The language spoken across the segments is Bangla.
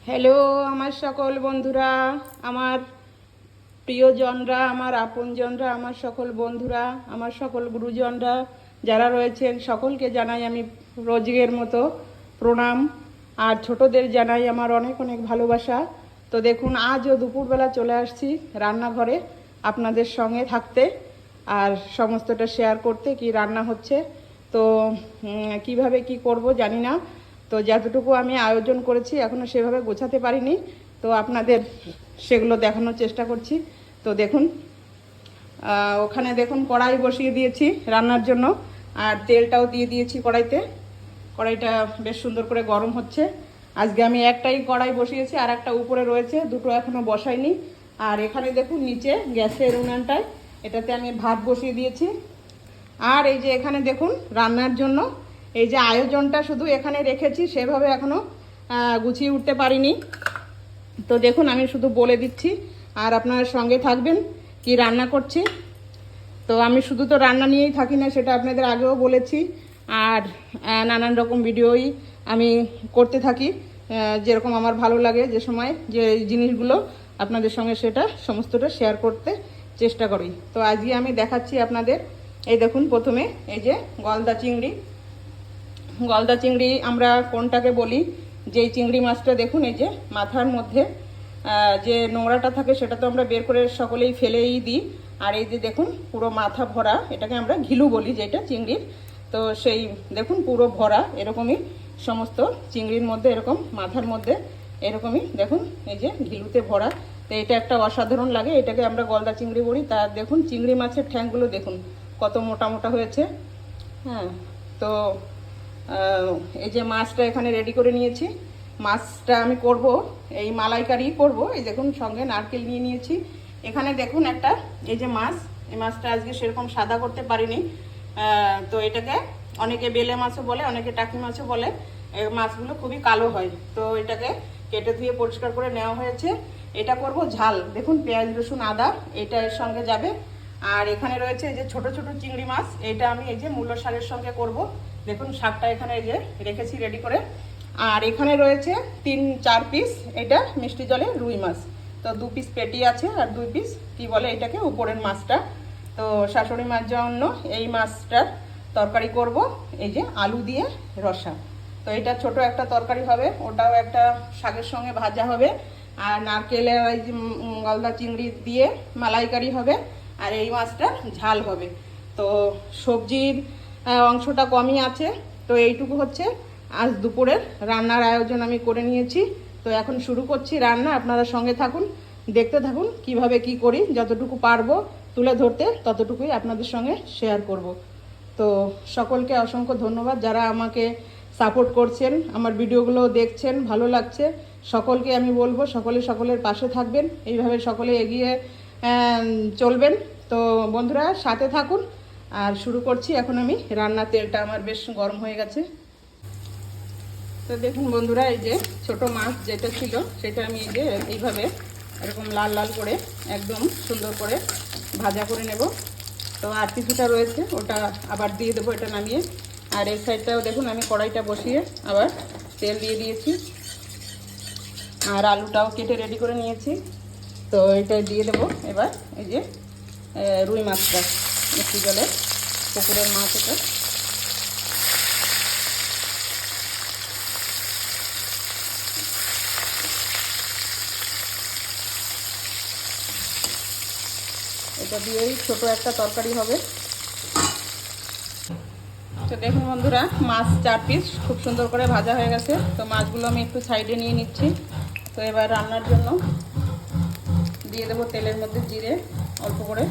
হ্যালো আমার সকল বন্ধুরা, আমার প্রিয়জনরা, আমার আপনজনরা, আমার সকল বন্ধুরা, আমার সকল গুরুজনরা যারা রয়েছেন সকলকে জানাই আমি রোজের মতো প্রণাম। আর ছোটদের জানাই আমার অনেক অনেক ভালোবাসা। তো দেখুন, আজও দুপুরবেলা চলে আসছি রান্নাঘরে আপনাদের সঙ্গে থাকতে আর সমস্তটা শেয়ার করতে কি রান্না হচ্ছে। তো কিভাবে কি করব জানি না। তো যতটুকু আমি আয়োজন করেছি এখনও সেভাবে গোছাতে পারিনি, তো আপনাদের সেগুলো দেখানোর চেষ্টা করছি। তো দেখুন, ওখানে দেখুন কড়াই বসিয়ে দিয়েছি রান্নার জন্য, আর তেলটাও দিয়ে দিয়েছি কড়াইতে। কড়াইটা বেশ সুন্দর করে গরম হচ্ছে। আজকে আমি একটাই কড়াই বসিয়েছি, আর একটা উপরে রয়েছে, দুটো এখনও বসাইনি। আর এখানে দেখুন নিচে গ্যাসের উনানটায় এটাতে আমি ভাত বসিয়ে দিয়েছি। আর এই যে এখানে দেখুন রান্নার জন্য এই যে আয়োজনটা শুধু এখানে রেখেছি, সেভাবে এখনও গুছিয়ে উঠতে পারিনি। তো দেখুন আমি শুধু বলে দিচ্ছি আর আপনারা সঙ্গে থাকবেন কি রান্না করছি। তো আমি শুধু তো রান্না নিয়েই থাকি না, সেটা আপনাদের আগেও বলেছি। আর নানান রকম ভিডিওই আমি করতে থাকি, যেরকম আমার ভালো লাগে, যে সময় যে জিনিসগুলো আপনাদের সঙ্গে সেটা সমস্তটা শেয়ার করতে চেষ্টা করি। তো আজকে আমি দেখাচ্ছি আপনাদের। এই দেখুন, প্রথমে এই যে গলদা চিংড়ি। গলদা চিংড়ি আমরা কোনটাকে বলি, যেই চিংড়ি মাছটা দেখুন এই যে মাথার মধ্যে যে নোংরাটা থাকে সেটা তো আমরা বের করে সকলেই ফেলেই দিই। আর এই যে দেখুন পুরো মাথা ভরা, এটাকে আমরা ঘিলু বলি যেটা চিংড়ির। তো সেই দেখুন পুরো ভরা এরকমই সমস্ত চিংড়ির মধ্যে, এরকম মাথার মধ্যে এরকমই দেখুন এই যে ঘিলুতে ভরা। তো এটা একটা অসাধারণ লাগে, এটাকে আমরা গলদা চিংড়ি বলি। তার দেখুন চিংড়ি মাছের ঠ্যাংগুলো দেখুন কত মোটা মোটা হয়েছে। হ্যাঁ, তো এই যে মাছটা এখানে রেডি করে নিয়েছি। মাছটা আমি করব এই মালাইকারি করব। এই দেখুন সঙ্গে নারকেল নিয়ে নিয়েছি। এখানে দেখুন একটা এই যে মাছ, এই মাছটা আজকে সেরকম সাদা করতে পারিনি। তো এটাকে অনেকে বেলে মাছও বলে, অনেকে টাকি মাছও বলে। এই মাছগুলো খুবই কালো হয়। তো এটাকে কেটে ধুয়ে পরিষ্কার করে নেওয়া হয়েছে। এটা করব ঝাল। দেখুন পেঁয়াজ রসুন আদা এটা এর সঙ্গে যাবে। আর এখানে রয়েছে এই যে ছোট ছোট চিংড়ি মাছ, এটা আমি এই যে মূলো শাকের সঙ্গে করব। দেখুন শাকটা এখানে এই যে রেখেছি রেডি করে। আর এখানে রয়েছে 3-4 পিস এটা মিষ্টি জলে রুই মাছ। তো 2 পিস পেটি আছে আর 2 পিস কি বলে এটাকে উপরের মাছটা। তো শাশুড়ি মার জন্য এই মাছটার তরকারি করব, এই যে আলু দিয়ে রসা। তো এটা ছোট একটা তরকারি হবে, ওটাও একটা শাকের সঙ্গে ভাজা হবে। আর নারকেলের এই যে গলদা চিংড়ি দিয়ে মালাইকারি হবে। আর এই মাছটা ঝাল হবে। তো সবজির অংশটা কমই আছে। তো এইটুকু হচ্ছে আজ দুপুরের রান্নার আয়োজন আমি করে নিয়েছি। তো এখন শুরু করছি রান্না, আপনারা সঙ্গে থাকুন, দেখতে থাকুন কিভাবে কি করি। যতটুকু পারবো তুলে ধরতে ততটুকুই আপনাদের সঙ্গে শেয়ার করব। তো সকলকে অসংখ্য ধন্যবাদ যারা আমাকে সাপোর্ট করছেন, আমার ভিডিওগুলো দেখছেন, ভালো লাগছে। সকলকে আমি বলবো সকলে সকলের পাশে থাকবেন, এইভাবে সকলে এগিয়ে চলবেন। তো বন্ধুরা সাথে থাকুন। আর শুরু করছি এখন আমি রান্না। তেলটা আমার বেশ গরম হয়ে গেছে। তো দেখুন বন্ধুরা, এই যে ছোট মাছ যেটা ছিল সেটা আমি এই যে এইভাবে এরকম লাল লাল করে একদম সুন্দর করে ভাজা করে নেব। তো আর কিছুটা রয়েছে ওটা আবার দিয়ে দেবো এটা নামিয়ে। আর এই সাইডটাও দেখুন আমি কড়াইটা বসিয়ে আবার তেল দিয়ে দিয়েছি। আর আলুটাও কেটে রেডি করে নিয়েছি। তো এটা দিয়ে দেবো এবার এই যে রুই মাছটা, মিষ্টি জলে পুকুরের মাছ এটা। এটা দিয়েই ছোট একটা তরকারি হবে। তো দেখুন বন্ধুরা, মাছ 4 পিস খুব সুন্দর করে ভাজা হয়ে গেছে। তো মাছগুলো আমি একটু সাইডে নিয়ে নিচ্ছি। তো এবার রান্নার জন্য দিয়ে দেবো তেলের মধ্যে জিরে অল্প করে,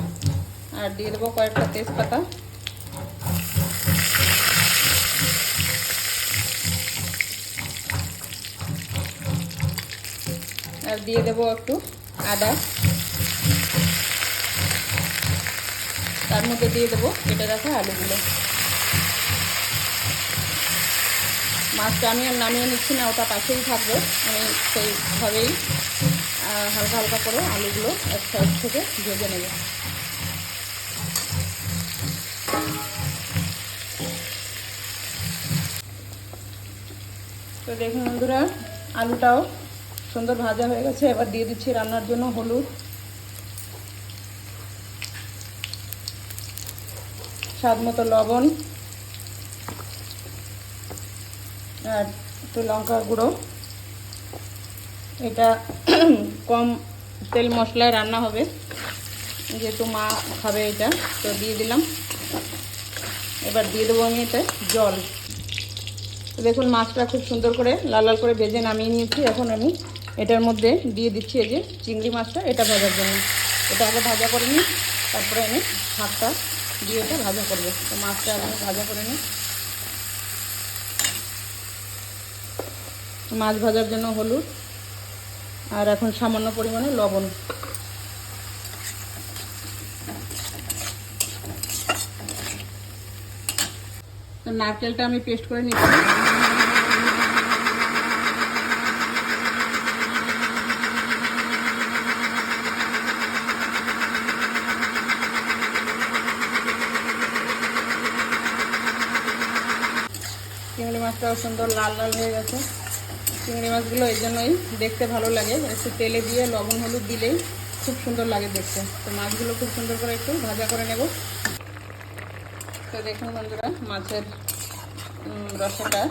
আর দিয়ে দেবো কয়েকটা তেজপাতা। আর দিয়ে দেবো একটু আদা। তার মধ্যে দিয়ে দেবো কেটে রাখা আলুগুলো। মাছটা আমি আর নামিয়ে নিচ্ছি না, ওটা পাশেই থাকবে। আমি সেইভাবেই হালকা হালকা করে আলুগুলো এক সাইড থেকে ভেজে নেব। তো দেখুন বন্ধুরা, আলুটাও সুন্দর ভাজা হয়ে গেছে। এবার দিয়ে দিচ্ছি রান্নার জন্য হলুদ, স্বাদ মতো লবণ, আর একটু লঙ্কা গুঁড়ো। এটা কম তেল মশলায় রান্না হবে, যেহেতু মা খাবে এটা, তো দিয়ে দিলাম। এবার দিয়ে দেবো আমি এটা জল। দেখুন মাছটা খুব সুন্দর করে লাল লাল করে ভেজে নামিয়ে নিয়েছি। এখন আমি এটার মধ্যে দিয়ে দিচ্ছি এই যে চিংড়ি মাছটা, এটা ভাজার জন্য। এটা আগে ভাজা করে নিই, তারপরে আমি শাকটা দিয়ে এটা ভাজা করবো। তো মাছটা আমি ভাজা করে নিই। মাছ ভাজার জন্য হলুদ, আর এখন সামান্য পরিমাণে লবণ। নারকেলটা আমি পেস্ট করে নিচ্ছি। চিংড়ি মাছটাও সুন্দর লাল লাল হয়ে গেছে। চিংড়ি মাছগুলো এই জন্যই দেখতে ভালো লাগে, একটু তেলে দিয়ে লবণ হলুদ দিলেই খুব সুন্দর লাগে দেখতে। তো মাছগুলো খুব সুন্দর করে একটু ভাজা করে নেব। তো দেখুন বন্ধুরা, মাছের রসাটা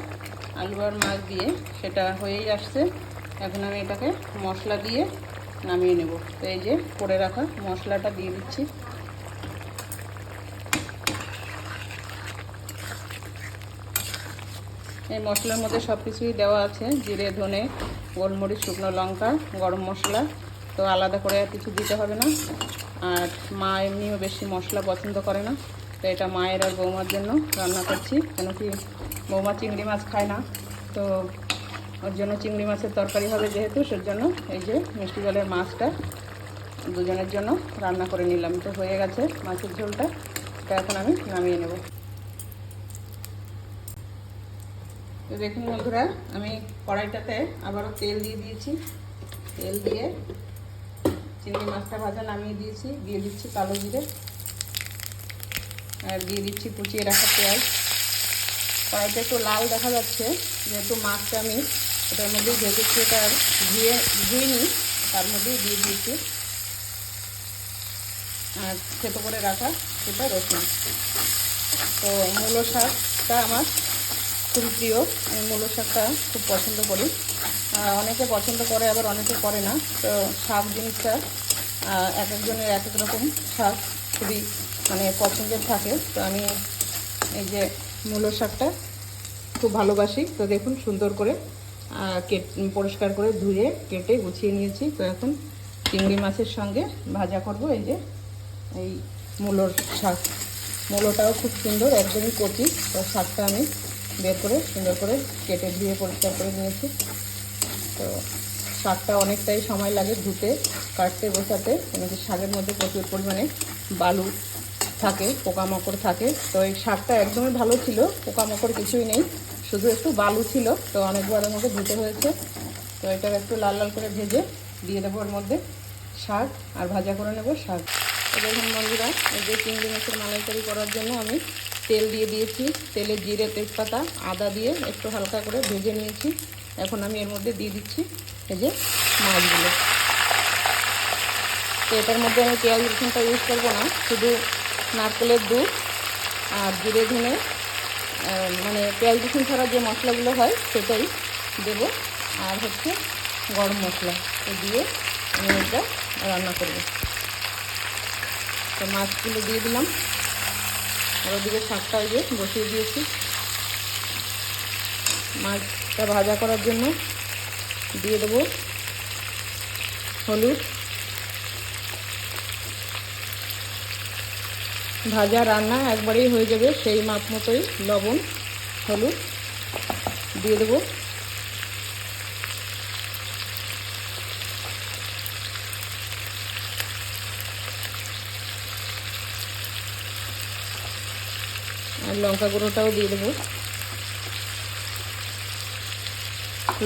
আলু আর মাছ দিয়ে সেটা হয়েই আসছে। এখন আমি এটাকে মশলা দিয়ে নামিয়ে নেব। তো এই যে করে রাখা মশলাটা দিয়ে দিচ্ছি। এই মশলার মধ্যে সব কিছুই দেওয়া আছে, জিরে, ধনে, গোলমরিচ, শুকনো লঙ্কা, গরম মশলা। তো আলাদা করে আর কিছু দিতে হবে না। আর মা এমনিও বেশি মশলা পছন্দ করে না, তো এটা মায়ের আর বৌমার জন্য রান্না করছি। কেন কি বৌমা চিংড়ি মাছ খায় না, তো ওর জন্য চিংড়ি মাছের তরকারি হবে যেহেতু, সেজন্য এই যে মিষ্টি জলের মাছটা দুজনের জন্য রান্না করে নিলাম। তো হয়ে গেছে মাছের ঝোলটা, এটা এখন আমি নামিয়ে নেব। তো দেখুন বন্ধুরা, আমি কড়াইটাতে আবারও তেল দিয়ে দিয়েছি। তেল দিয়ে চিংড়ি মাছটা ভাজা নামিয়ে দিয়েছি। দিয়ে দিচ্ছি কালো জিরে, আর দিয়ে দিচ্ছি কুচিয়ে রাখা পেঁয়াজ। কড়াইটা একটু লাল দেখা যাচ্ছে, যেহেতু মাছটা আমি এটার মধ্যেই ভেজেছি, এটা ধুইনি, তার মধ্যেই দিয়ে দিয়েছি। আর থেতো করে রাখা সেটা রসুন। তো মূলো শাকটা আমার খুব প্রিয়, আমি মূলো শাকটা খুব পছন্দ করি। অনেকে পছন্দ করে, আবার অনেকে করে না। তো শাক জিনিসটা এক একজনের এক এক রকম শাক খুবই পছন্দের থাকে। তো আমি এই যে মূলো শাকটা খুব ভালোবাসি। তো দেখুন সুন্দর করে পরিষ্কার করে ধুয়ে কেটে গুছিয়ে নিয়েছি। তো এখন চিংড়ি মাছের সঙ্গে ভাজা করব এই যে এই মূলোর শাক। মূলোটাও খুব সুন্দর, একদমই কচি। তো শাকটা আমি বের করে সুন্দর করে কেটে ধুয়ে পরিষ্কার করে নিয়েছি। তো শাকটা অনেকটাই সময় লাগে ধুতে, কাটতে, বসাতে, কেন কি শাকের মধ্যে প্রচুর পরিমাণে বালু থাকে, পোকামাকড় থাকে। তো এই শাকটা একদমই ভালো ছিল, পোকামাকড় কিছুই নেই, শুধু একটু বালু ছিল। তো অনেকবার আমাকে ধুতে হয়েছে। তো এটা একটু লাল লাল করে ভেজে দিয়ে দেবো ওর মধ্যে শাক, আর ভাজা করে নেব শাক। তো দেখুন বন্ধুরা, এই যে চিংড়ি মাছের মালাইকারি করার জন্য আমি তেল দিয়ে দিয়েছি। তেলে জিরে, তেজপাতা, আদা দিয়ে একটু হালকা করে ভেজে নিয়েছি। এখন আমি এর মধ্যে দিয়ে দিচ্ছি এই যে মাছগুলো। তো এটার মধ্যে আমি পেঁয়াজ রসুনটা ইউজ করবো না, শুধু নারকেলের দুধ আর জিরে, ধনে, পেঁয়াজ রসুন ছাড়া যে মশলাগুলো হয় সেটাই দেব, আর হচ্ছে গরম মশলা দিয়ে আমি এটা রান্না করব। তো মাছগুলো দিয়ে দিলাম, আর ওদিকে শাকটা যে বসিয়ে দিয়েছি। মাছটা ভাজা করার জন্য দিয়ে দেবো হলুদ। ভাজা রান্না একবারেই হয়ে যাবে, সেই মাপ মতোই লবণ, হলুদ দিয়ে দেবো। আর লঙ্কা গুঁড়োটাও দিয়ে দেবো।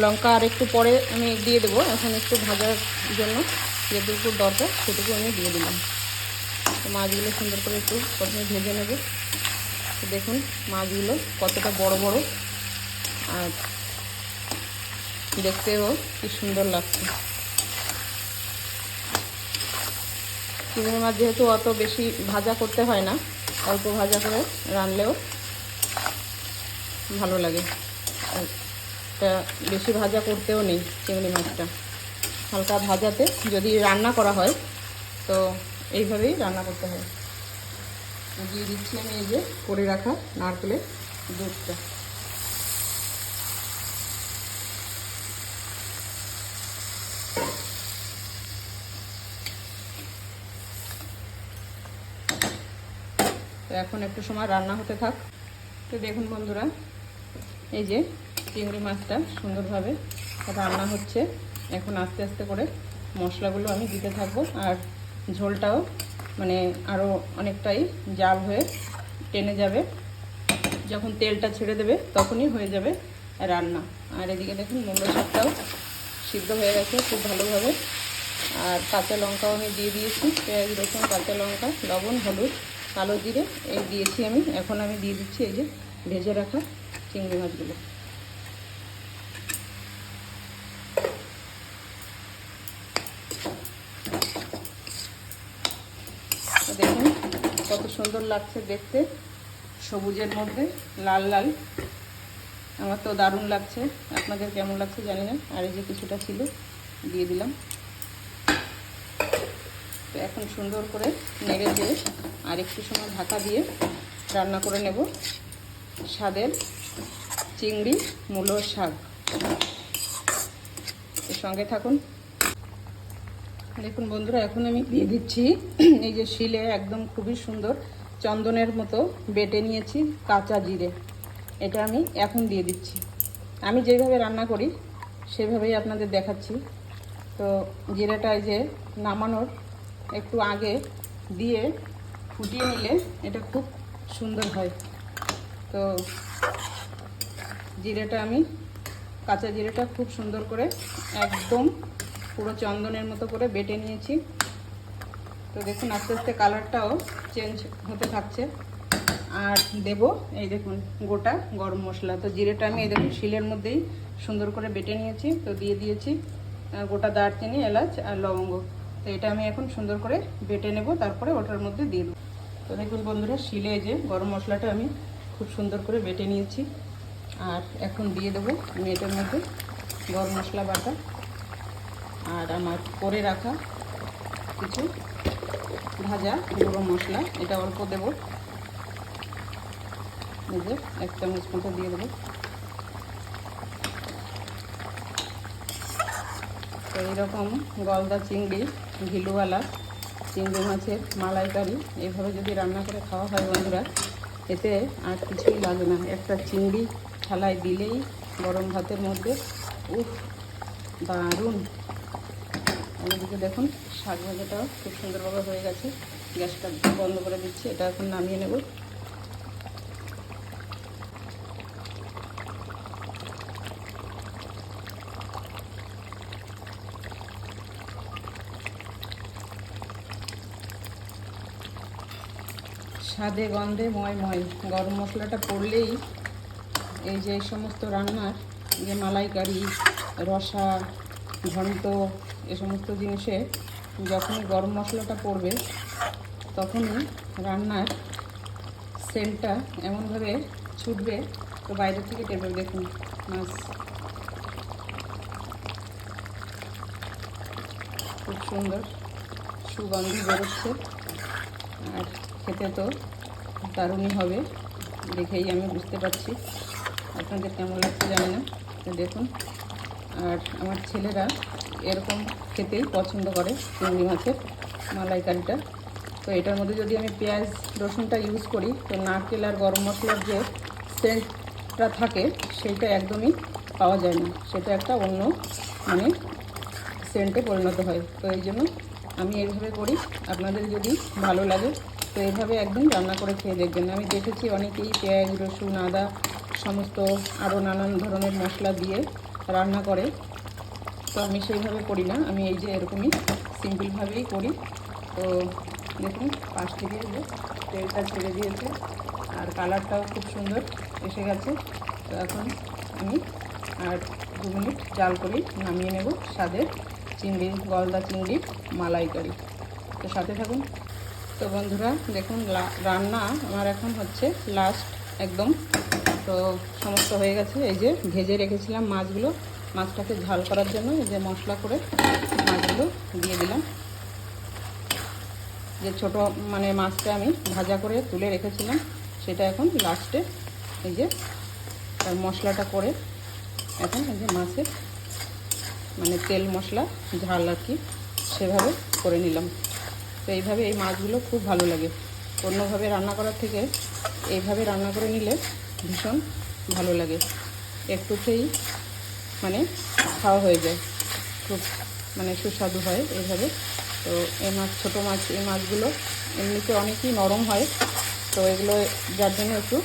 লঙ্কা আর একটু পরে আমি দিয়ে দেবো, এখন একটু ভাজার জন্য যেটুকু দরকার সেটুকু আমি দিয়ে দিলাম। তো মাছগুলো সুন্দর করে একটু প্রথমে ভেজে নেব। তো দেখুন মাছগুলো কতটা বড় বড়, আর দেখতেও কি সুন্দর লাগছে। চিংড়ি মাছ যেহেতু অত বেশি ভাজা করতে হয় না, অল্প ভাজা করে রানলেও ভালো লাগে। আর এটা বেশি ভাজা করতেও নেই, চিংড়ি মাছটা হালকা ভাজাতে যদি রান্না করা হয় তো এইভাবেই রান্না করতে হয়। দিয়ে দিচ্ছি আমি এই যে করে রাখা নারকেলের দুধটা। তো এখন একটু সময় রান্না হতে থাক। তো দেখুন বন্ধুরা, এই যে চিংড়ি মাছটা সুন্দরভাবে রান্না হচ্ছে। এখন আস্তে আস্তে করে মশলাগুলো আমি দিতে থাকবো, আর ঝোলটাও মানে আরও অনেকটাই জাল হয়ে টেনে যাবে। যখন তেলটা ছেড়ে দেবে তখনই হয়ে যাবে রান্না। আর এদিকে দেখুন মূলো শাকটাও সিদ্ধ হয়ে গেছে খুব ভালোভাবে। আর কাঁচা লঙ্কাও আমি দিয়ে দিয়েছি, পেঁয়াজ রসুন কাঁচা লঙ্কা লবণ হলুদ কালো জিরে এই দিয়েছি আমি। এখন আমি দিয়ে দিচ্ছি এই যে ভেজে রাখা চিংড়ি মাছগুলো। দেখুন কত সুন্দর লাগছে দেখতে, সবুজের মধ্যে লাল লাল। আমার তো দারুণ লাগছে, আপনাদের কেমন লাগছে জানি না। আর এই যে কিছুটা ছিল দিয়ে দিলাম। তো এখন সুন্দর করে নেড়ে দিয়ে আর একটু সময় ঢাকা দিয়ে রান্না করে নেব স্বাদের চিংড়ি মূলো শাক। এর সঙ্গে থাকুন। দেখুন বন্ধুরা, এখন আমি দিয়ে দিচ্ছি এই যে শিলে একদম খুবই সুন্দর চন্দনের মতো বেটে নিয়েছি কাঁচা জিরে। এটা আমি এখন দিয়ে দিচ্ছি। আমি যেভাবে রান্না করি সেভাবেই আপনাদের দেখাচ্ছি। তো জিরেটা এই যে নামানোর একটু আগে দিয়ে ফুটিয়ে নিলে এটা খুব সুন্দর হয়। তো জিরেটা আমি কাঁচা জিরেটা খুব সুন্দর করে একদম পুরো চন্দনের মতো করে বেটে নিয়েছি। তো দেখুন আস্তে আস্তে কালারটাও চেঞ্জ হতে থাকছে। আর দেব এই দেখুন গোটা গরম মশলা। তো জিরেটা আমি এই দেখুন শিলের মধ্যেই সুন্দর করে বেটে নিয়েছি। তো দিয়ে দিয়েছি গোটা দারচিনি এলাচ আর লবঙ্গ। তো এটা আমি এখন সুন্দর করে বেটে নেব, তারপরে ওটার মধ্যে দিয়ে দেবো। তো দেখুন বন্ধুরা, শিলে যে গরম মশলাটা আমি খুব সুন্দর করে বেটে নিয়েছি। আর এখন দিয়ে দেবো আমি এটার মধ্যে গরম মশলা বাটা আর আমার করে রাখা কিছু ভাজা গুঁড়ো মশলা। এটা অল্প দেবো, এই যে 1 চামচ মতো দিয়ে দেবো। তো এইরকম গলদা চিংড়ি ঘিলুওয়ালা চিংড়ি মাছের মালাইকারি এইভাবে যদি রান্না করে খাওয়া হয় বন্ধুরা, এতে আর কিছুই লাগে না। একটা চিংড়ি থালায় দিলেই গরম ভাতের মধ্যে উফ দারুণ। অন্যদিকে দেখুন শাক ভাজাটাও খুব সুন্দরভাবে হয়ে গেছে। গ্যাসটা বন্ধ করে দিচ্ছি, এটা এখন নামিয়ে নেব। স্বাদে গন্ধে ময় গরম মশলাটা পড়লেই এই যে সমস্ত রান্নার যে মালাইকারি রসা ঘন্ট এ সমস্ত জিনিসে যখনই গরম মশলাটা পড়বে তখনই রান্নার সেন্টটা এমনভাবে ছুটবে। তো বাইরে থেকে টেবিল দেখুন মাছ খুব সুন্দর সুগন্ধ বেরোচ্ছে। আর খেতে তো দারুণই হবে, দেখেই আমি বুঝতে পারছি। আপনাদের কেমন লাগছে জানি না। তো দেখুন, আর আমার ছেলেরা এরকম খেতেই পছন্দ করে চিংড়ি মাছের মালাইকারিটা। তো এটার মধ্যে যদি আমি পেঁয়াজ রসুনটা ইউজ করি তো নারকেল আর গরম মশলার যে সেন্টটা থাকে সেইটা একদমই পাওয়া যায় না, সেটা একটা অন্য মানে সেন্টে পরিণত হয়। তো এই জন্য আমি এইভাবে করি। আপনাদের যদি ভালো লাগে তো এইভাবে একদিন রান্না করে খেয়ে দেখবেন। আমি দেখেছি অনেকেই পেঁয়াজ রসুন আদা সমস্ত আরও নানান ধরনের মশলা দিয়ে রান্না করে। তো আমি সেইভাবে করি না, আমি এই যে এরকমই সিম্পলভাবেই করি। তো দেখুন পাশ থেকে যে তেলটা ছেড়ে দিয়েছে আর কালারটাও খুব সুন্দর এসে গেছে। তো এখন আমি আর 2 মিনিট জাল করি নামিয়ে নেব স্বাদের চিংড়ি, গলদা চিংড়ির মালাইকারি। তো সাথে থাকুন। তো বন্ধুরা দেখুন, রান্না আমার এখন হচ্ছে লাস্ট একদম। তো সমস্ত হয়ে গেছে। এই যে ভেজে রেখেছিলাম মাছগুলো, মাছটাকে ঝাল করার জন্য এই যে মশলা করে মাছগুলো দিয়ে দিলাম। যে ছোট মানে মাছটা আমি ভাজা করে তুলে রেখেছিলাম, সেটা এখন লাস্টে এই যে তার মশলাটা করে এখন এই যে মাছের মানে তেল মশলা ঝাল আর কি সেভাবে করে নিলাম। তো এইভাবে এই মাছগুলো খুব ভালো লাগে, অন্যভাবে রান্না করার থেকে এইভাবে রান্না করে নিলে ভীষণ ভালো লাগে। একটুতেই মানে খাওয়া হয়ে যায়, খুব মানে সুস্বাদু হয় এইভাবে। তো এই মাছ, ছোটো মাছ, এই মাছগুলো এমনিতে অনেকই নরম হয়। তো এগুলো যার জন্য একটু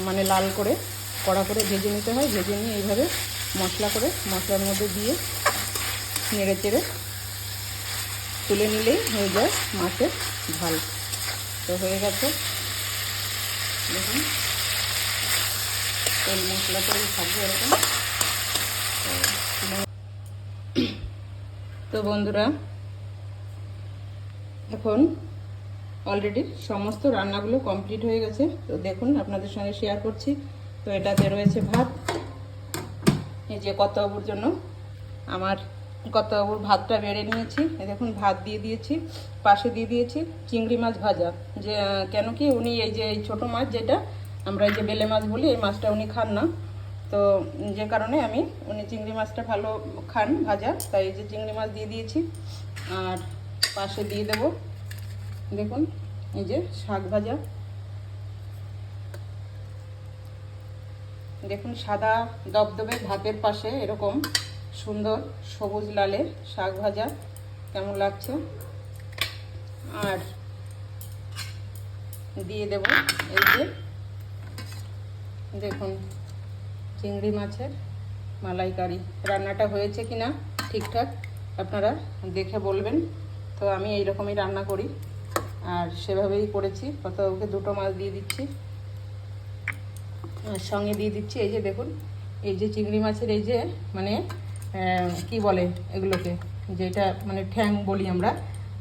মানে লাল করে কড়া করে ভেজে নিতে হয়। ভেজে নিয়ে এইভাবে মশলা করে মশলার মধ্যে দিয়ে নেড়ে চেড়ে তুলে নিলেই হয়ে যায় মাছের ঝাল। তো হয়ে গেছে দেখুন, তেল মশলা করে থাকবে এরকম। তো বন্ধুরা এখন অলরেডি সমস্ত রান্নাগুলো কমপ্লিট হয়ে গেছে। তো দেখুন আপনাদের সঙ্গে শেয়ার করছি। তো এটাতে রয়েছে ভাত, এই যে কর্তাবাবুর জন্য আমার কর্তাবাবুর ভাতটা বেড়ে নিয়েছি। এই দেখুন ভাত দিয়ে দিয়েছি, পাশে দিয়ে দিয়েছি চিংড়ি মাছ ভাজা। যে কেন কি উনি এই যে এই ছোটো মাছ যেটা আমরা এই যে বেলে মাছ বলি, এই মাছটা উনি খান না। তো যে কারণে আমি উনি চিংড়ি মাছটা ভালো খান ভাজা, তাই এই যে চিংড়ি মাছ দিয়ে দিয়েছি। আর পাশে দিয়ে দেব দেখুন এই যে শাক ভাজা। দেখুন সাদা দবদবে ভাতের পাশে এরকম সুন্দর সবুজ লালে শাক ভাজা কেমন লাগছে। আর দিয়ে দেব এই যে দেখুন চিংড়ি মাছের মালাইকারি। রান্নাটা হয়েছে কিনা ঠিকঠাক আপনারা দেখে বলবেন। তো আমি এই রকমই রান্না করি আর সেভাবেই করেছি। কতকে দুটো মাছ দিয়ে দিচ্ছি, আর সঙ্গে দিয়ে দিচ্ছি এই যে দেখুন এই যে চিংড়ি মাছের এই যে মানে কি বলে এগুলোকে, যেটা মানে ঠ্যাং বলি আমরা।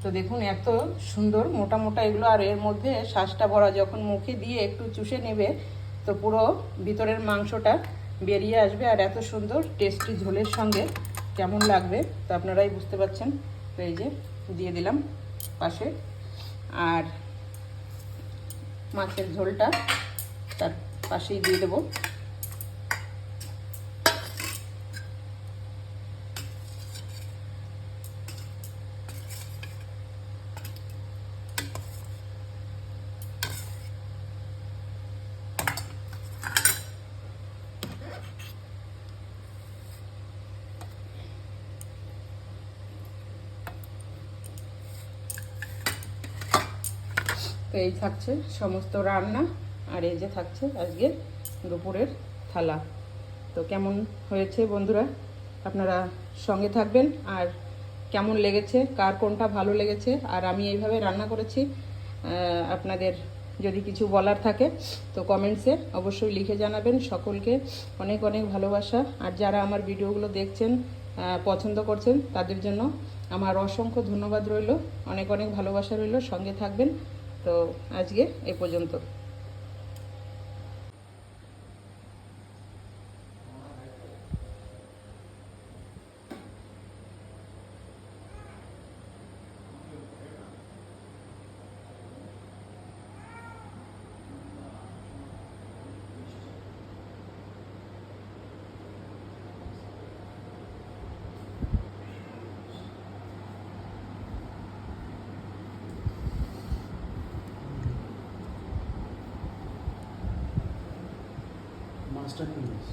তো দেখুন এত সুন্দর মোটা মোটা এগুলো, আর এর মধ্যে শ্বাসটা ভরা, যখন মুখে দিয়ে একটু চুষে নেবে তো পুরো ভিতরের মাংসটা বেরিয়ে আসবে। আর এত সুন্দর টেস্টি ঝোলের সঙ্গে কেমন লাগবে তো আপনারাই বুঝতে পারছেন। তো এই যে দিয়ে দিলাম পাশে, আর মাছের ঝোলটা তার পাশেই দিয়ে দেবো। তো এই থাকছে সমস্ত রান্না, আর এই যে থাকছে আজকে দুপুরের থালা। তো কেমন হয়েছে বন্ধুরা আপনারা সঙ্গে থাকবেন, আর কেমন লেগেছে, কার কোনটা ভালো লেগেছে, আর আমি এইভাবে রান্না করেছি আপনাদের যদি কিছু বলার থাকে তো কমেন্টসে অবশ্যই লিখে জানাবেন। সকলকে অনেক অনেক ভালোবাসা। আর যারা আমার ভিডিওগুলো দেখছেন পছন্দ করছেন তাদের জন্য আমার অসংখ্য ধন্যবাদ রইল, অনেক অনেক ভালোবাসা রইল। সঙ্গে থাকবেন। তো আজকে এই পর্যন্ত। Master Class.